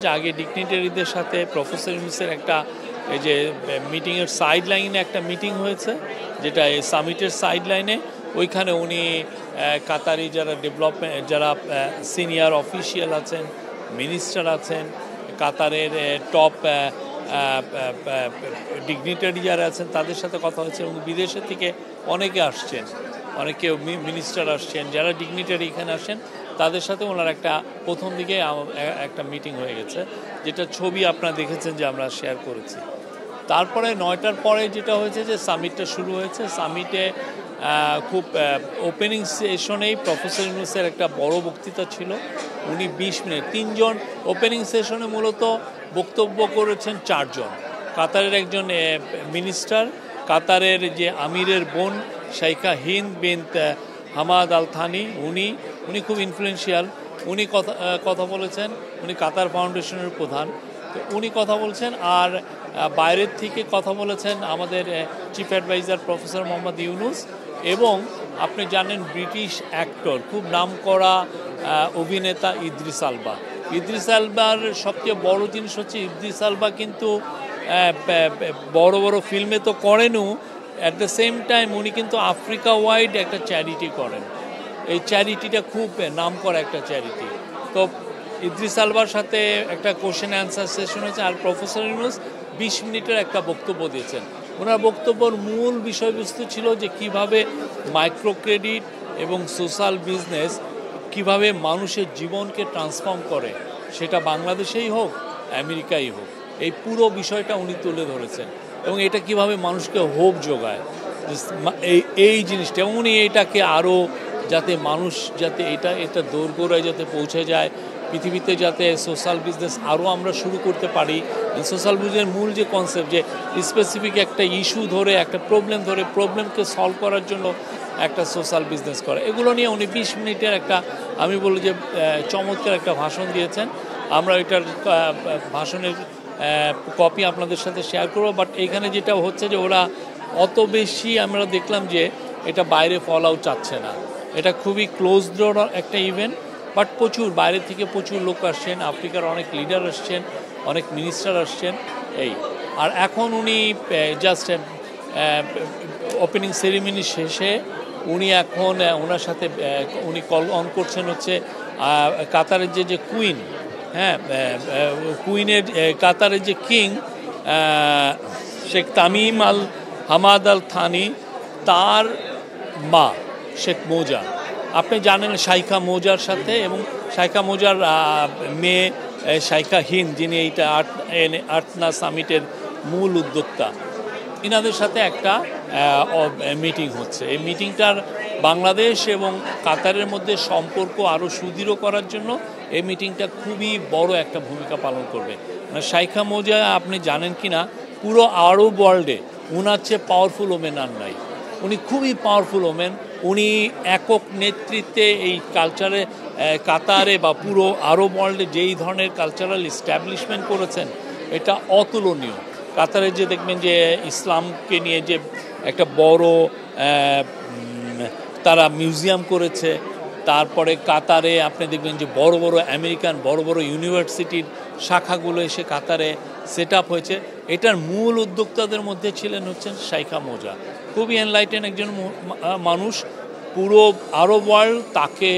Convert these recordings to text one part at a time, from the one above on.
আগে ডিগনিটারিদের সাথে প্রফেসর ইউনূসের একটা এই যে মিটিংয়ের সাইড লাইনে একটা মিটিং হয়েছে, যেটা এই সামিটের সাইড লাইনে। ওইখানে উনি কাতারি যারা ডেভেলপমেন্ট, যারা সিনিয়র অফিসিয়াল আছেন, মিনিস্টার আছেন, কাতারের টপ ডিগনিটারি যারা আছেন তাদের সাথে কথা হয়েছে, এবং বিদেশের থেকে অনেকে আসছেন, অনেকে মিনিস্টার আসছেন, যারা ডিগনিটারি এখানে আসেন তাদের সাথে ওনার একটা প্রথম দিকে একটা মিটিং হয়ে গেছে, যেটা ছবি আপনারা দেখেছেন যে আমরা শেয়ার করেছি। তারপরে 9টার পরে যেটা হয়েছে যে সামিটটা শুরু হয়েছে। সামিটে খুব ওপেনিং সেশনেই প্রফেসর ইউনূসের একটা বড় বক্তৃতা ছিল। উনি 20 মিনিট, 3 জন ওপেনিং সেশনে মূলত বক্তব্য করেছেন 4 জন। কাতারের একজন মিনিস্টার, কাতারের যে আমিরের বোন শাইখা হিন্দ বিনত হামাদ আল থানি, উনি খুব ইনফ্লুয়েন্সিয়াল। উনি কথা বলেছেন। উনি কাতার ফাউন্ডেশনের প্রধান, তো উনি কথা বলছেন। আর বাইরের থেকে কথা বলেছেন আমাদের chief adviser professor Mohammad Yunus, এবং আপনি জানেন ব্রিটিশ অ্যাক্টর, খুব নামকরা অভিনেতা ইদ্রিস আলবা। ইদ্রিস আলবার সবচেয়ে বড় জিনিস হচ্ছে ইদ্রিস আলবা কিন্তু বড় বড় ফিল্মে তো করেনও, অ্যাট দ্য সেম টাইম উনি কিন্তু আফ্রিকা ওয়াইড একটা চ্যারিটি করেন। এই চ্যারিটিটা খুব নাম করা একটা চ্যারিটি। তো ইদ্রিস আলবার সাথে একটা কোশ্চেন অ্যান্সার সেশন হয়েছে। আর প্রফেসর ইউনূস 20 মিনিটের একটা বক্তব্য দিয়েছেন। ওনার বক্তব্যর মূল বিষয়বস্তু ছিল যে কিভাবে মাইক্রো ক্রেডিট এবং সোশ্যাল বিজনেস কিভাবে মানুষের জীবনকে ট্রান্সফর্ম করে, সেটা বাংলাদেশেই হোক আমেরিকাই হোক, এই পুরো বিষয়টা উনি তুলে ধরেছেন। এবং এটা কিভাবে মানুষকে হোপ যোগায়, এই জিনিসটা। এবং উনি এটাকে আরও যাতে মানুষ যাতে এটা দোরগোড়ায় যাতে পৌঁছে যায় পৃথিবীতে, যাতে সোশ্যাল বিজনেস আরও আমরা শুরু করতে পারি। সোশ্যাল বিজনেসের মূল যে কনসেপ্ট, যে স্পেসিফিক একটা ইস্যু ধরে, একটা প্রবলেম ধরে, প্রবলেমকে সলভ করার জন্য একটা সোশ্যাল বিজনেস করা, এগুলো নিয়ে উনি 20 মিনিটের একটা, আমি বলি যে চমৎকার একটা ভাষণ দিয়েছেন। আমরা এটার ভাষণের কপি আপনাদের সাথে শেয়ার করবো। বাট এইখানে যেটা হচ্ছে যে ওরা অত বেশি আমরা দেখলাম যে এটা বাইরে ফল আউট চাচ্ছে না। এটা খুবই ক্লোজ ডোর একটা ইভেন্ট, বাট প্রচুর বাইরে থেকে প্রচুর লোক আসছেন, আফ্রিকার অনেক লিডার আসছেন, অনেক মিনিস্টার আসছেন। এই আর এখন উনি জাস্ট ওপেনিং সেরিমনি শেষে উনি এখন ওনার সাথে উনি কল অন করছেন হচ্ছে কাতারের যে কুইন, হ্যাঁ, কুইনের কাতারের যে কিং শেখ তামিম আল হামাদ আল থানি, তার মা শেখ মৌজা, আপনি জানেন শাইখা মৌজার সাথে, এবং শাইখা মৌজার মেয়ে শাইখা হিন্দ, যিনি এইটা আর্টনা সামিটের মূল উদ্যোক্তা, ইনাদের সাথে একটা মিটিং হচ্ছে। এই মিটিংটার বাংলাদেশ এবং কাতারের মধ্যে সম্পর্ক আরও সুদৃঢ় করার জন্য এই মিটিংটা খুবই বড় একটা ভূমিকা পালন করবে। শাইখা মৌজা আপনি জানেন কি না, পুরো আরব ওয়ার্ল্ডে উনার চেয়ে পাওয়ারফুল ওমেন আর নাই। উনি খুবই পাওয়ারফুল ওমেন। উনি একক নেতৃত্বে এই কালচারে কাতারে বা পুরো আরব ওয়ার্ল্ডে যেই ধরনের কালচারাল এস্টাবলিশমেন্ট করেছেন, এটা অতুলনীয়। কাতারে যে দেখবেন যে ইসলামকে নিয়ে যে একটা বড় তারা মিউজিয়াম করেছে, তারপরে কাতারে আপনি দেখবেন যে বড় বড় আমেরিকান বড় বড় ইউনিভার্সিটির শাখাগুলো এসে কাতারে সেট আপ হয়েছে। এটার মূল উদ্যোক্তাদের মধ্যে হচ্ছেন শাইখা মৌজা। খুবই এনলাইটেন একজন মানুষ। পুরো আরব ওয়ার্ল্ড তাকে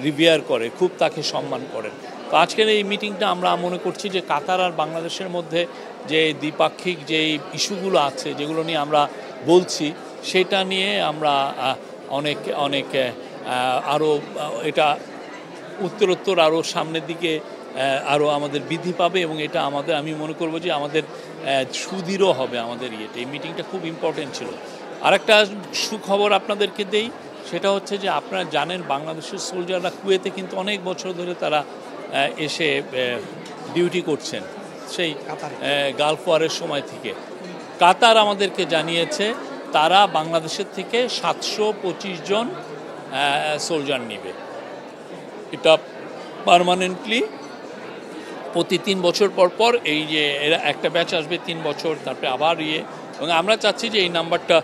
রিভিয়ার করে, খুব তাকে সম্মান করেন। তো আজকের এই মিটিংটা আমরা মনে করছি যে কাতার আর বাংলাদেশের মধ্যে যে দ্বিপাক্ষিক যে ইস্যুগুলো আছে, যেগুলো নিয়ে আমরা বলছি, সেটা নিয়ে আমরা অনেক আরও এটা উত্তরোত্তর আরও সামনের দিকে আরও আমাদের বৃদ্ধি পাবে, এবং এটা আমাদের, আমি মনে করব যে আমাদের সুদৃঢ় হবে আমাদের ইয়েটা। এই মিটিংটা খুব ইম্পর্টেন্ট ছিল। আরেকটা সুখবর আপনাদেরকে দেই, সেটা হচ্ছে যে আপনারা জানেন বাংলাদেশের সোলজাররা কুয়েতে কিন্তু অনেক বছর ধরে তারা এসে ডিউটি করছেন, সেই গালফ ওয়ারের সময় থেকে। কাতার আমাদেরকে জানিয়েছে তারা বাংলাদেশের থেকে 725 জন সোলজার নেবে। এটা পার্মানেন্টলি প্রতি 3 বছর পর এই যে এরা একটা ব্যাচ আসবে 3 বছর, তারপরে আবার এবং আমরা চাচ্ছি যে এই নাম্বারটা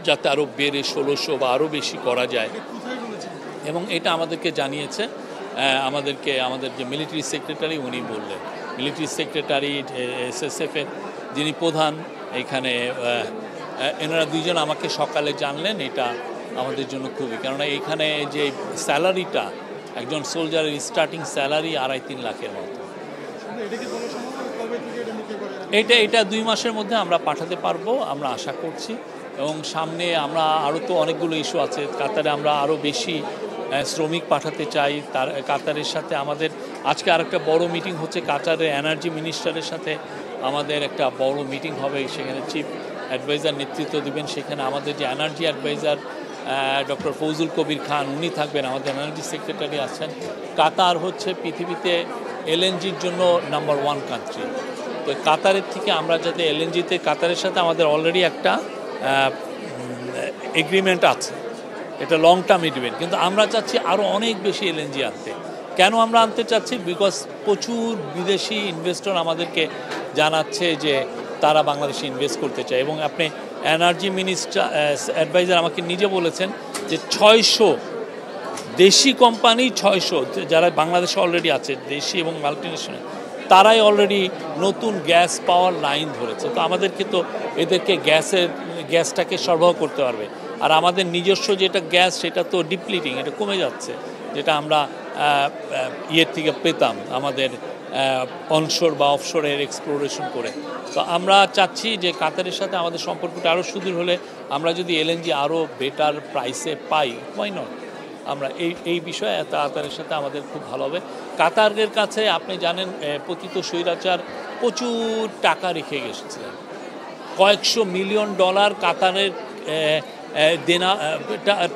যাতে আরও বেড়ে 1600 বা আরও বেশি করা যায়, এবং এটা আমাদেরকে জানিয়েছে। আমাদেরকে আমাদের যে মিলিটারি সেক্রেটারি উনি বললেন, মিলিটারি সেক্রেটারি SSF এর যিনি প্রধান এখানে, এনারা দুইজন আমাকে সকালে জানলেন। এটা আমাদের জন্য খুবই, কেননা এখানে যে স্যালারিটা একজন সোলজারের স্টার্টিং স্যালারি 2.5-3 লাখের মতো। এটা 2 মাসের মধ্যে আমরা পাঠাতে পারবো আমরা আশা করছি। এবং সামনে আমরা আরও তো অনেকগুলো ইস্যু আছে। কাতারে আমরা আরও বেশি শ্রমিক পাঠাতে চাই। তার কাতারের সাথে আমাদের আজকে আরেকটা বড় মিটিং হচ্ছে, কাতারের এনার্জি মিনিস্টারের সাথে আমাদের একটা বড় মিটিং হবে। সেখানে চিফ অ্যাডভাইজার নেতৃত্ব দেবেন। সেখানে আমাদের যে energy adviser doctor Fouzul Kabir Khan উনি থাকবেন, আমাদের এনার্জি সেক্রেটারি আছেন। কাতার হচ্ছে পৃথিবীতে LNGর জন্য নাম্বার 1 কান্ট্রি। তো কাতারের থেকে আমরা যাতে LNGতে, কাতারের সাথে আমাদের অলরেডি একটা এগ্রিমেন্ট আছে, এটা লং টার্ম এগ্রিমেন্ট, কিন্তু আমরা চাচ্ছি আরও অনেক বেশি LNG আনতে। কেন আমরা আনতে চাচ্ছি? বিকজ প্রচুর বিদেশি ইনভেস্টর আমাদেরকে জানাচ্ছে যে তারা বাংলাদেশে ইনভেস্ট করতে চায়। এবং আপনি এনার্জি মিনিস্টার অ্যাডভাইজার আমাকে নিজে বলেছেন যে 600 দেশি কোম্পানি, 600 যারা বাংলাদেশে অলরেডি আছে দেশি এবং মাল্টিনেশনাল, তারাই অলরেডি নতুন গ্যাস পাওয়ার লাইন ধরেছে। তো আমাদেরকে তো এদেরকে গ্যাসটাকে সরবরাহ করতে পারবে। আর আমাদের নিজস্ব যেটা গ্যাস সেটা তো ডিপ্লিটিং, এটা কমে যাচ্ছে, যেটা আমরা ইয়ের থেকে পেতাম আমাদের অনশোর বা অফশোরের এক্সপ্লোরেশন করে। তো আমরা চাচ্ছি যে কাতারের সাথে আমাদের সম্পর্কটা আরও সুদৃঢ় হলে আমরা যদি LNG আরও বেটার প্রাইসে পাই, হোয়াই নট। আমরা এই বিষয়ে কাতারের সাথে আমাদের খুব ভালো হবে। কাতারের কাছে আপনি জানেন পতিত স্বৈরাচার প্রচুর টাকা রেখে গেছিলেন, কয়েকশো মিলিয়ন ডলার কাতারের দেনা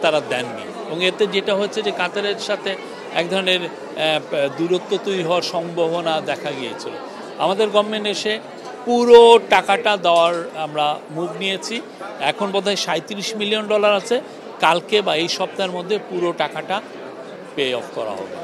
তারা দেননি। এবং এতে যেটা হচ্ছে যে কাতারের সাথে এক ধরনের দূরত্ব তৈরি হওয়ার সম্ভাবনা দেখা গিয়েছিল। আমাদের গভর্নমেন্ট এসে পুরো টাকাটা দেওয়ার আমরা মুভ নিয়েছি। এখন বোধহয় 37 মিলিয়ন ডলার আছে। কালকে বা এই সপ্তাহের মধ্যে পুরো টাকাটা পে অফ করা হবে।